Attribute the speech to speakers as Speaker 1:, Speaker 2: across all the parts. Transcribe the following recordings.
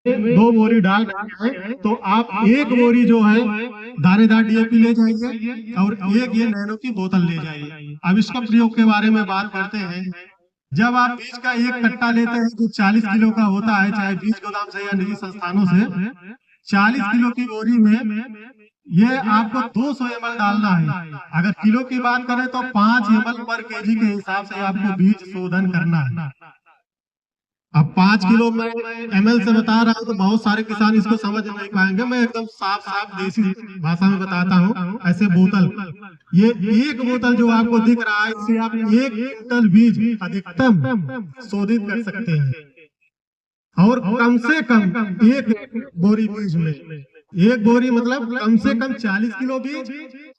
Speaker 1: 2 बोरी डाल रहे हैं तो आप 1 बोरी जो है दानेदार डीएपी ले जाइए और एक ये नैनो की बोतल ले जाइए। अब इसका प्रयोग के बारे में बात करते हैं। जब आप बीज का एक कट्टा लेते हैं जो 40 किलो का होता है, चाहे बीज गोदाम से या निजी संस्थानों से, 40 किलो की बोरी में ये आपको 200 ml डालना है। अगर किलो की बात करें तो 5 ml पर केजी के हिसाब से आपको बीज शोधन करना है। अब 5 किलो में ml से बता रहा हूँ तो बहुत सारे किसान इसको समझ नहीं पाएंगे। मैं एकदम साफ साफ देसी भाषा में बताता हूँ। ऐसे बोतल, ये एक बोतल जो आपको दिख रहा है, इससे आप 1 क्विंटल बीज अधिकतम शोधित कर सकते हैं। और कम से कम एक बोरी बीज में, एक बोरी मतलब कम से कम 40 किलो बीज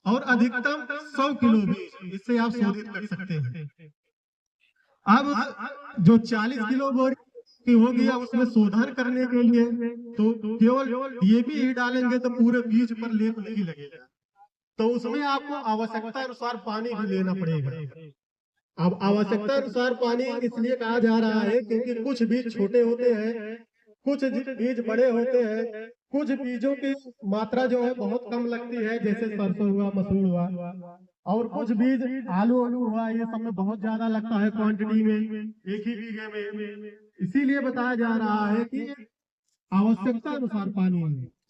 Speaker 1: और अधिकतम 100 किलो बीज, इससे आप शोधित कर सकते हैं। अब जो 40 किलो बोरी की होगी, अब उसमें शोधन करने के लिए तो केवल डीएपी ही डालेंगे तो पूरे बीज पर लेप नहीं लगेगा, तो उसमें आपको आवश्यकता अनुसार पानी भी लेना पड़ेगा। अब आवश्यकता अनुसार पानी इसलिए कहा जा रहा है क्योंकि कुछ बीज छोटे होते हैं, कुछ बीज बड़े होते हैं, कुछ बीजों की मात्रा जो है बहुत कम लगती है, जैसे सरसों हुआ, मसूर हुआ, और कुछ बीज आलू हुआ, ये सब में बहुत ज्यादा लगता है क्वांटिटी में, एक ही बीघे में। इसीलिए बताया जा रहा है कि आवश्यकता अनुसार पानी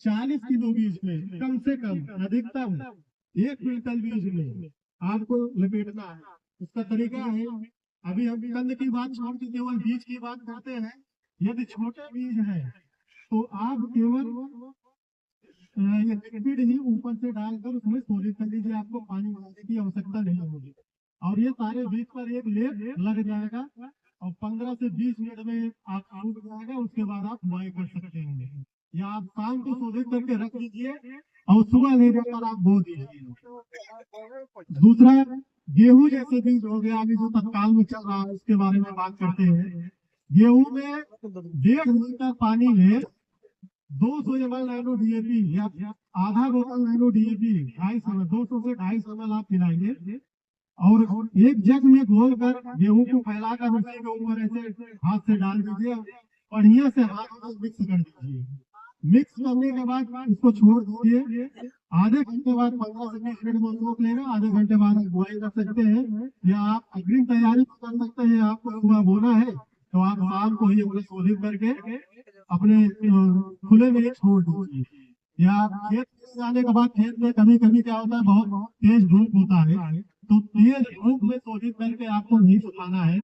Speaker 1: 40 किलो बीज में कम से कम अधिकतम 1 क्विंटल बीज में आपको लपेटना है। इसका तरीका है, अभी हम कंद की बात छोड़ के केवल बीज की बात करते हैं। यदि छोटे बीज है तो आप केवल ये लिक्विड ही ऊपर से डालकर उसमें सोलिड कर लीजिए, आपको पानी मिलाने की आवश्यकता नहीं होगी। और ये सारे बीज पर एक लेप लग जाएगा और 15 से 20 मिनट में आप सूख जाएगा। उसके बाद आप बुआई कर सकते हैं, या आप शाम को शोधित करके रख लीजिए और सुबह ले जाकर आप बो दीजिए। दूसरा, गेहूं जैसे बीज हो गया, अभी जो तत्काल में चल रहा है उसके बारे में बात करते हैं। गेहूं में 1.5 लीटर पानी में 200 ml नैनो डीएपी या आधा बोतल नैनो डीएपी 250 ml, 200 से 250 ml आप मिलाएंगे और एक जग में घोल कर गेहूं को फैलाकर उसी के ऊपर ऐसे हाथ से डाल दीजिए, बढ़िया से हाथ में मिक्स कर दीजिए। मिक्स करने के बाद इसको छोड़ दीजिए। आधे घंटे बाद 15 से 20 मिनट में रोक लेना। आधे घंटे बाद आप बुआई कर सकते हैं, या आप अग्रिम तैयारी कर सकते हैं। आपको सुबह बोना है तो आप शाम को ही उन्हें शोधित करके अपने खुले में छोड़ दीजिए। या खेत में जाने के बाद खेत में कभी कभी क्या होता है, बहुत तेज धूप होता है, तो तेज धूप में शोधित करके आपको नहीं सुखाना है।